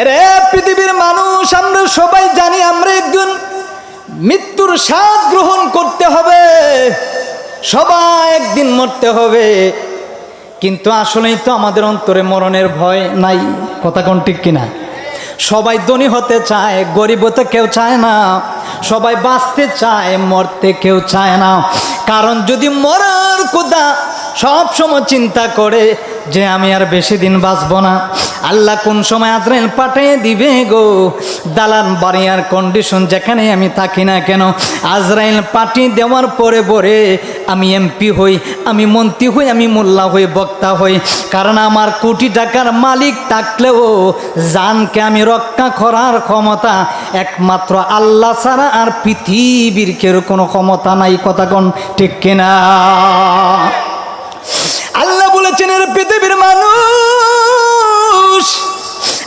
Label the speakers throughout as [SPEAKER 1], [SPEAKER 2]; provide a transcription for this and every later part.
[SPEAKER 1] এরে পৃথিবীর মানুষ, আমরা সবাই জানি আমরা একজন মৃত্যুর স্বাদ গ্রহণ করতে হবে, সবাই একদিন মরতে হবে। কিন্তু আসলেই তো আমাদের অন্তরে মরণের ভয় নাই। কথা কোন ঠিক কিনা? সবাই ধনী হতে চায়, গরিব হতে কেউ চায় না। সবাই বাঁচতে চায়, মরতে কেউ চায় না। কারণ যদি মরার কথা সব সময় চিন্তা করে যে আমি আর বেশি দিন বাঁচব না, আল্লাহ কোন সময় আজরাইল পাঠিয়ে দিবে গো। দালান বাড়ি আর কন্ডিশন যেখানে আমি থাকি না কেন, আজরাইল পাঠিয়ে দেওয়ার পরে পরে আমি এমপি হই, আমি মন্ত্রী হই, আমি মোল্লা হই, বক্তা হই। কারণ আমার কোটি টাকার মালিক থাকলেও জানকে আমি রক্ষা করার ক্ষমতা একমাত্র আল্লাহ ছাড়া আর পৃথিবীর কেউ কোনো ক্ষমতা নাই। কথা কোন ঠিক কিনা? আল্লাহ বলেছেন, এর পৃথিবীর মানুষ,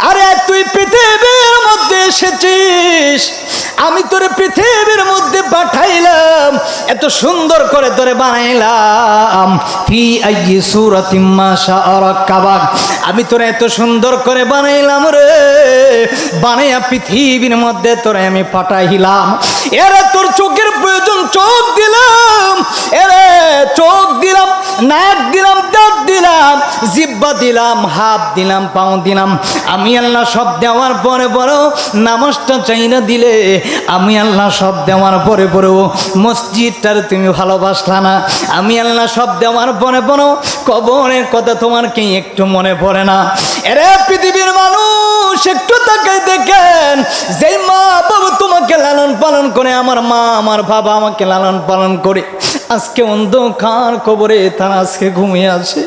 [SPEAKER 1] আরে তুই পৃথিবীর মধ্যে এসেছিস, আমি তোরে পৃথিবীর মধ্যে পাঠাইলাম, এত সুন্দর করে তোরে বানাইলাম। ফি আইয়ি সূরাতিম মা শাআ রাক্কাবাক, আমি তোরে এত সুন্দর করে বানাইলাম রে, বানাইয়া পৃথিবীর মধ্যে তোরে আমি পাঠাইলাম। এরে তোর চোখের প্রয়োজন, চোখ দিলাম, এরে চোখ দিলাম, নাক দিলাম, দাঁত দিলাম, জিহ্বা দিলাম, হাত দিলাম, পাও দিলাম। আমি আল্লাহ সব দেওয়ার পরে পরেও নামাজটা চাইনা দিলে, আমি আল্লাহ সব দেওয়ার পরে পরেও মসজিদটার তুমি ভালোবাসলা না। আমি আল্লাহ সব দেওয়ার পরে পরেও কবরের কথা তোমার কি একটু মনে পড়ে না? এরে পৃথিবীর মানুষ, একটু তাকাই দেখেন, যেই মা বাবা তোমাকে লালন পালন করে, আমার মা আমার বাবা আমাকে লালন পালন করে, আজকে অন্ধকার কবরে তারা আজকে ঘুমিয়ে আছে।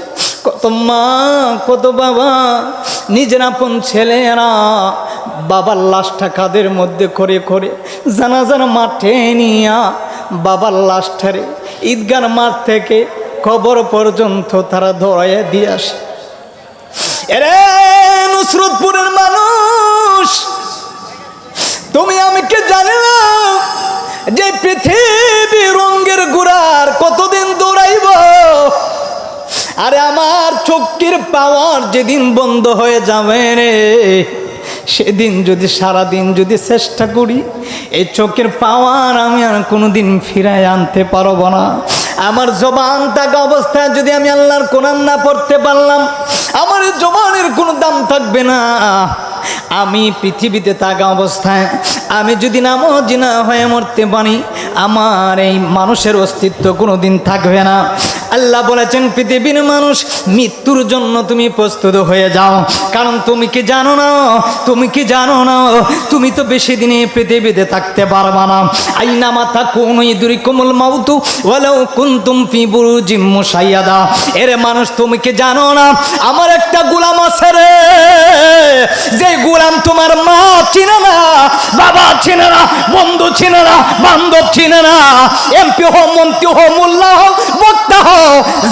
[SPEAKER 1] কত মা, কত বাবা নিজের আপন ছেলেরা বাবার লাশটা কাঁধের মধ্যে করে করে জানাজার মাঠে নিয়া বাবার লাশটারে ঈদগার মাঠ থেকে কবর পর্যন্ত তারা ধরাইয়া দিয়ে আসে। এরে নুসরতপুরের মানুষ, তুমি আমি কি জানি না যে পৃথিবী রঙের গুড়ার কতদিন দৌড়াইব? আরে আমার চোখের পাওয়ার যেদিন বন্ধ হয়ে যাবে রে, সেদিন যদি সারাদিন যদি চেষ্টা করি, এই চোখের পাওয়ার আমি আর কোনোদিন ফিরায় আনতে পারবো না। আমার জবান থাকা অবস্থায় যদি আমি আল্লাহর কোরআন না পড়তে পারলাম, আমার জবানের কোনো দাম থাকবে না। আমি পৃথিবীতে থাকা অবস্থায় আমি যদি নামাজি না হয়ে মরতে পারি, আমার এই মানুষের অস্তিত্ব কোনোদিন থাকবে না। আল্লাহ বলেছেন, পৃথিবীর মানুষ, মৃত্যুর জন্য তুমি প্রস্তুত হয়ে যাও। কারণ তুমি কি জানো না, তুমি কি জানো না, তুমি তো বেশি দিনে পৃথিবীতে থাকতে পারবা না। আইনা মাথা কোন ইদরিকুমুল মাউতু ওয়ালাউ কুনতুম ফি বুরুজিম মুশাইয়াদা। এরে মানুষ, তুমি কি জানো না, আমার একটা গোলাম আছে রে, যে গোলাম তোমার মা চিনে না, বাবা চিনে না, বন্ধু চিনে না, বান্ধব চিনে না, এমপি হো, মন্ত্রী হো, মোল্লা হো, বক্তা হো,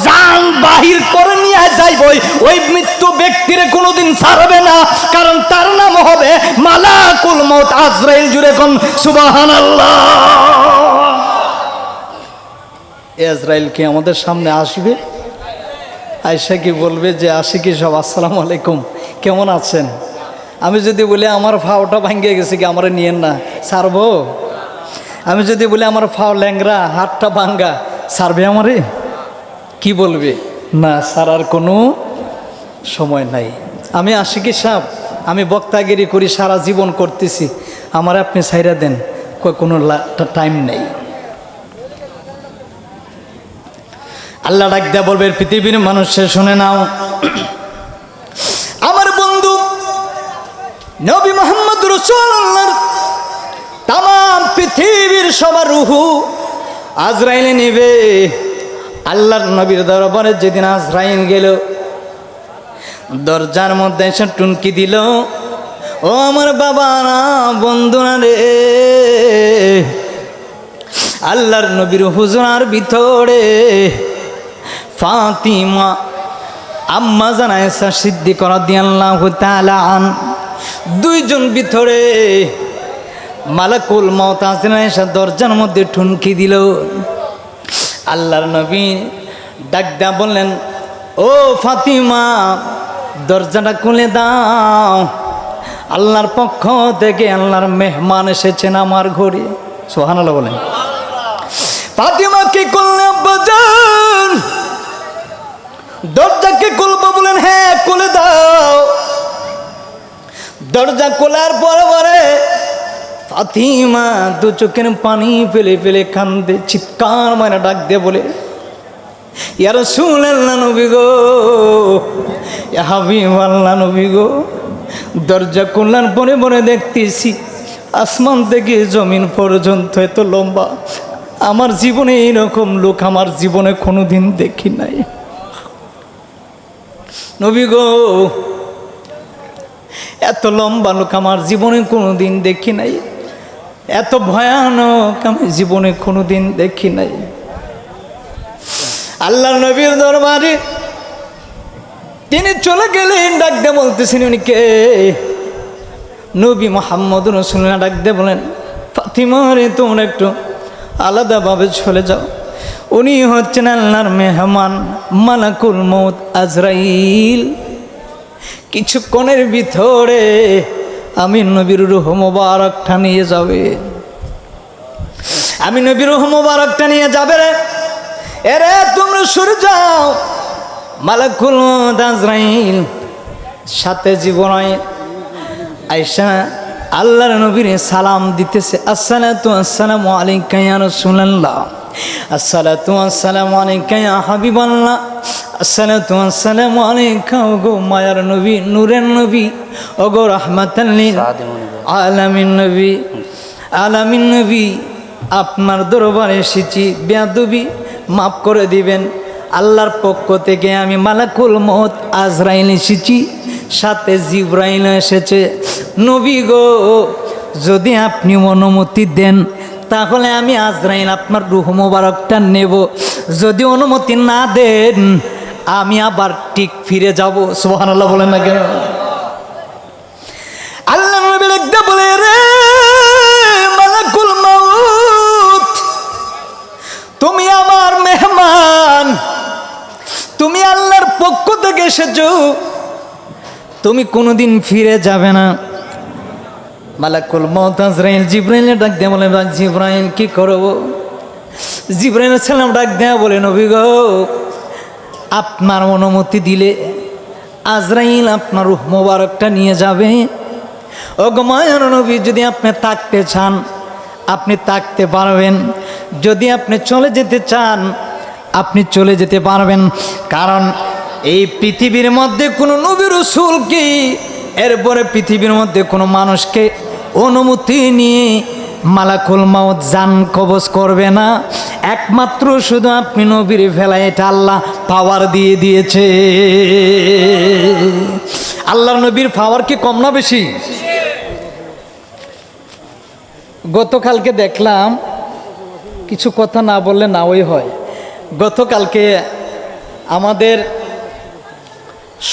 [SPEAKER 1] জান বাহির করে নিয়ে যাইবই, ওই মৃত্যু ব্যক্তির কোনোদিন ছাড়বে না। কারণ তার নাম হবে মালাকুল মউত আজরাইল। জুড়ে কোন সুবহানাল্লাহ। আজরাইল কি আমাদের সামনে আসবে? আয়সা কি বলবে যে আশিকি সব আসসালামু আলাইকুম, কেমন আছেন? আমি যদি বলি আমার ফাওটা ভাঙ্গে গেছে, কি আমরা নিয়েন না, ছাড়বো? আমি যদি বলি আমার ফাও ল্যাংরা, হাতটা ভাঙ্গা, ছাড়বে আমারে? কি বলবে? না, ছাড়ার কোনো সময় নাই। আমি আশিকি সাহেব, আমি বক্তাগিরি করি, সারা জীবন করতেছি, আমার আপনি ছাইরা দেন, কোনো টাইম নেই। আল্লাহ ডাক দেয়া বলবে, পৃথিবীর মানুষে শুনে নাও, আমার বন্ধু নবী মুহাম্মদ রাসূলুল্লাহর তামাম পৃথিবীর সবার রূহু আজরাইলে নেবে। আল্লাহর নবীর দরবারে যেদিন আজরাইল গেল, দরজার মধ্যে এসে টুনকি দিল, ও আমার বাবা না, বন্ধুরা রে, আল্লাহর নবীর হুজরার ভিতরে ফাতিমা আম্মা জান আয়েশা সিদ্দিকা রাদিয়াল্লাহু তাআলা আন, দুইজন ভিতরে মালাকুল মউত আয়েশা দরজার মধ্যে ঠুনকি দিল। আল্লাহর নবী ডাক দিয়া বললেন, ও ফাতিমা, দরজাটা খুলে দাও। আল্লাহর পক্ষ থেকে আল্লাহর মেহমান এসেছেন আমার ঘরে। সুবহানাল্লাহ বলেন। ফাতিমা কি করলে আব্বাজান? দরজাকে খুলবো বলেন, হ্যাঁ খুলে দাও। দরজা খোলার পরে ফাতিমা দু চোখের পানি ফেলে ফেলে কান্দে, চিৎকার মারা ডাক দিয়ে বলে, ইয়া রাসূলুল্লাহ নবী গো, ইয়া হাবিবাল্লাহ নবী গো। দরজা খোলার পরে দেখতেছি আসমান থেকে জমিন পর্যন্ত এত লম্বা। আমার জীবনে এইরকম লোক আমার জীবনে কোনোদিন দেখি নাই নবী গো, এত লম্বা লোক আমার জীবনে কোনোদিন দেখি নাই, এত ভয়ানক আমি জীবনে কোনোদিন দেখি নাই। আল্লাহ নবীর দরবারে তিনি চলে গেলেন, ডাক দিয়ে বলতেছেন, উনি কে? নবী মুহাম্মদ রাসূলুল্লাহ। ডাক দিয়ে বলেন, ফাতিমা রে তোমরা একটু আলাদাভাবে চলে যাও। উনি হচ্ছেন আল্লাহর মেহমান মালাকুল মউত আজরাইল। কিছুক্ষণের ভিতরে আমি নবীর রূহ মোবারকটা নিয়ে যাবে, আমি নবীর রূহ মোবারকটা নিয়ে যাবে রে। এরে তোমরা সরে যাও। মালাকুল মউত আজরাইল সাথে জিবরাইল আয়েশা আল্লাহর নবীর সালাম দিতেছে, আসসালাতু আসসালামু আলাইকা ইয়া রাসূলুল্লাহ, আসসালাতু আসসালামু আলাইকা ইয়া হাবিবাল্লাহ, আসসালাতু আসসালামু আলাইকা ওগো মায়ার নবী, নূরের নবী, ওগো রাহমাতাল লিল আলামিন নবী, আলামিন নবী। আপনার দরবারে এসেছি, বেয়াদবি মাফ করে দিবেন। আল্লাহর পক্ষ থেকে আমি মালাকুল মউত আজরাইল এসেছি, সাথে জিবরাইল এসেছে। নবী গো, যদি আপনি অনুমতি দেন তাহলে আমি আজরাইল আপনার রূহ মোবারকটা নেব। যদি অনুমতি না দেন আমি আবার ঠিক ফিরে যাব। সুবহানাল্লাহ বলেন না কেন? আল্লাহ নবী লিখতে বলে, রে মালাকুল মউত, তুমি আমার মেহমান, তুমি আল্লাহর পক্ষ থেকে এসেছো, তুমি কোনোদিন ফিরে যাবে না। মালাকুল মউত আজরাইল জিবরাইল ডাক দিয়ে বলে, জিবরাইল কি করব? জিবরাইল সালাম ডাক দেয়া বলে, নবী গো, আপনার অনুমতি দিলে আজরাইল আপনার রূহ মোবারকটা নিয়ে যাবে। ও গো মায়ার নবী, যদি আপনি থাকতে চান আপনি থাকতে পারবেন, যদি আপনি চলে যেতে চান আপনি চলে যেতে পারবেন। কারণ এই পৃথিবীর মধ্যে কোনো নবী রাসূল কি এরপরে পৃথিবীর মধ্যে কোনো মানুষকে অনুমতি নিয়ে মালাকুল মউত জান কবজ করবে না। একমাত্র শুধু আপনি নবীর ফেলা, এটা আল্লাহ পাওয়ার দিয়ে দিয়েছে। আল্লাহর নবীর পাওয়ার কি কম না বেশি? গতকালকে দেখলাম, কিছু কথা না বললে না ওই হয়। গতকালকে আমাদের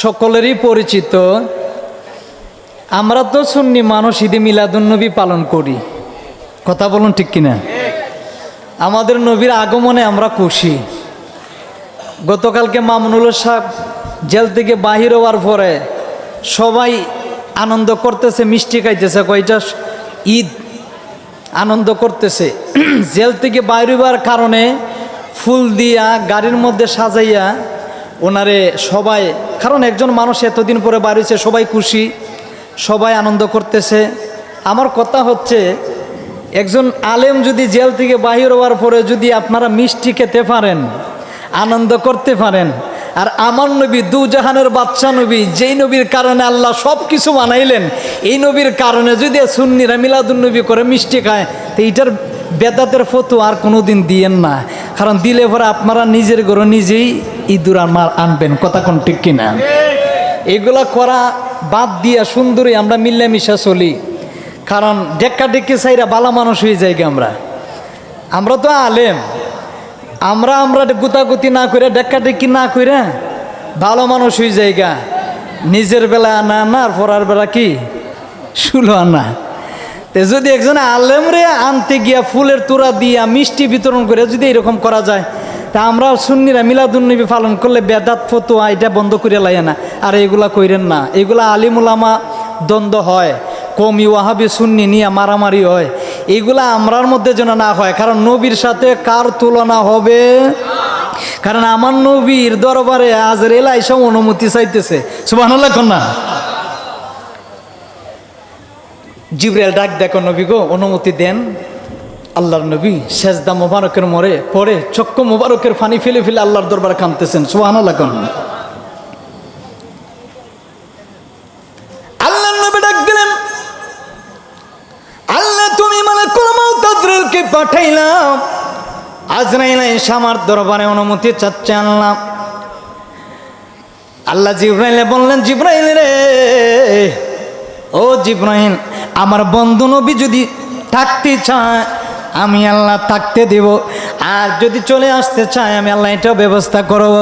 [SPEAKER 1] সকলেরই পরিচিত, আমরা তো সুন্নি মানুষ ঈদে মিলাদুন্নবী পালন করি, কথা বলুন ঠিক কিনা? আমাদের নবীর আগমনে আমরা খুশি। গতকালকে মামুনুল সাহেব জেল থেকে বাহির হওয়ার পরে সবাই আনন্দ করতেছে, মিষ্টি খাইতেছে, কয়টা ঈদ আনন্দ করতেছে। জেল থেকে বাইর হওয়ার কারণে ফুল দিয়া গাড়ির মধ্যে সাজাইয়া ওনারে সবাই, কারণ একজন মানুষ এতদিন পরে বাইর হয়েছে, সবাই খুশি, সবাই আনন্দ করতেছে। আমার কথা হচ্ছে, একজন আলেম যদি জেল থেকে বাহির হওয়ার পরে যদি আপনারা মিষ্টি খেতে পারেন, আনন্দ করতে পারেন, আর আমার নবী দুজাহানের বাদশা নবী, যেই নবীর কারণে আল্লাহ সব কিছু বানাইলেন, এই নবীর কারণে যদি সুন্নিরা মিলাদুন্নবী করে মিষ্টি খায়, তো এইটার বেদাতের ফতো আর কোনো দিন দিয়েন না। কারণ দিলে পরে আপনারা নিজের ঘরে নিজেই ইঁদুর আনবেন, কথা কোন ঠিক কিনা? এগুলা করা বাদ দিয়া সুন্দরী আমরা মিল্লামিশা চলি। কারণ ডেক্কা ডেক্কি চাইরা বালা মানুষ হয়ে যাই। আমরা তো আলেম, আমরা গুতাগুতি না করে ডেক্কা ডেক্কি না করে ভালো মানুষ হয়ে যাইগা। নিজের বেলা আনা না, আর পড়ার বেলা কি শুলো আনা। তে যদি একজন আলেম রে আনতে গিয়া ফুলের তোড়া দিয়া মিষ্টি বিতরণ করে যদি এরকম করা যায়, তা আমরা সুন্নিরা মিলাদুন্নবী পালন করলে বেদাত ফতোয়া এটা বন্ধ করে লাগে না। আর এগুলা কইরেন না, এগুলা আলিম উলামা দ্বন্দ্ব হয়, কমি ওয়াহাবি সুন্নি নিয়ে মারামারি হয়, এইগুলা আমরার মধ্যে যেন না হয়। কারণ নবীর সাথে কার তুলনা হবে? কারণ আমার নবীর দরবারে আজরাইল আইসা অনুমতি চাইতেছে। সুবহানাল্লাহ কন্যা। জিবরাইল ডাক দেখো, নবী গো অনুমতি দেন। আল্লাহর নবী সেজদা মোবারকের মরে পরে চক্ষু মোবারকের পানি ফেলে ফেলে আল্লাহর দরবারে কাঁদতেছেন। সুবহানাল্লাহ কন্যা। আল্লাহর নবী ডাক দিলেন, আল্লাহ তুমি মালাকুল মউত আজরাইলকে পাঠাইলাম, আজরাইল এসে আমার দরবারে অনুমতি চাচ্ছে। আল্লাহ জিবরাইলে বললেন, জিবরাইল রে, ও জিবরাইল, আমার বন্ধু নবী যদি থাকতে চায় আমি আল্লাহ থাকতে দেব, আর যদি চলে আসতে চায় আমি আল্লাহ এটাও ব্যবস্থা করব।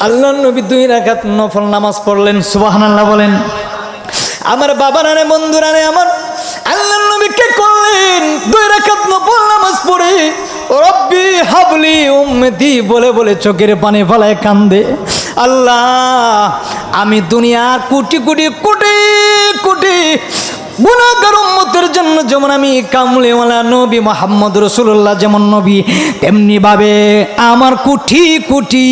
[SPEAKER 1] আল্লাহ নবী 2 রাকাত নফল নামাজ পড়লেন। সুবহানাল্লাহ বলেন। আমার বাবারা রে, বন্ধুরা রে, আমার আল্লাহ নবীকে করলেন 2 রাকাত নফল নামাজ পড়ে রব্বি হাবলি উম্মতি বলে বলে চোখের পানি ফেলায় কান্দে। আল্লাহ, আমি দুনিয়ার কোটি কোটি কোটি কোটি গুনাহগার উম্মতের জন্য যেমন আমি কামলিওয়ালা নবী মুহাম্মদ রাসূলুল্লাহ যেমন নবী, তেমনি ভাবে আমার কোটি কোটি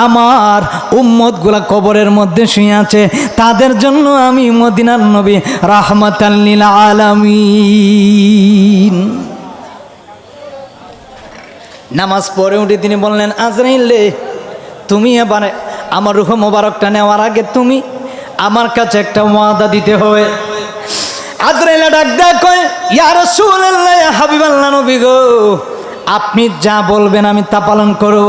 [SPEAKER 1] আমার উম্মতগুলা কবরের মধ্যে শুয়ে আছে, তাদের জন্য আমি মদিনার নবী রাহমাতাল লিল আলামিন। নামাজ পড়ে উঠে তিনি বললেন, আজরাইল, তুমি এবার আমার রূহ মোবারকটা নেওয়ার আগে তুমি আমার কাছে একটা ওয়াদা দিতে হবে। আজরাইল ডাক দেয়, কয়, ইয়া রাসূলুল্লাহ, ইয়া হাবিবাল্লাহ, নবী গো, আপনি যা বলবেন আমি তা পালন করব।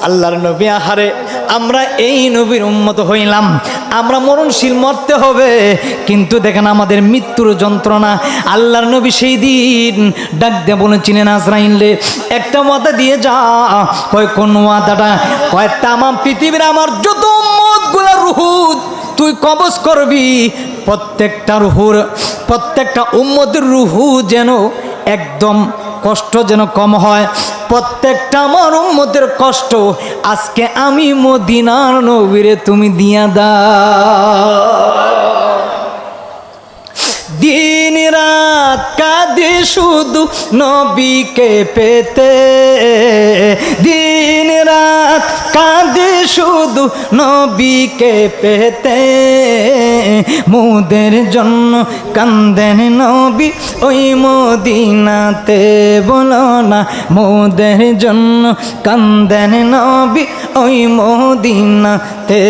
[SPEAKER 1] আল্লাহর নবী, আহারে আমরা এই নবীর উম্মত হইলাম, আমরা মরণশীল মরতে হবে, কিন্তু দেখেন আমাদের মৃত্যুর যন্ত্রণা। আল্লাহর নবী সেই দিন ডাক দিয়ে বলেছিলেন, আজরাইল একটা ওয়াদা দিয়ে যা। কয় কোন ওয়াদাটা? কয় তামাম পৃথিবীর আমার যত উম্মতগুলা রূহ তুই কবজ করবি, প্রত্যেকটা রূহুর প্রত্যেকটা উম্মতের রূহ যেন একদম কষ্ট যেন কম হয়, প্রত্যেকটা আমার উম্মতের কষ্ট আজকে আমি মদিনার নবীরে তুমি দিয়া দাও। দিন রাত কাঁদে শুধু নবীকে পেতে, দিন রাত কাঁদে শুধু নবীকে পেতে, মোদের জন্য কান্দেন নবী ওই মদিনাতে, বলো না মোদের জন্য কান্দেন নবী ওই মদিনাতে।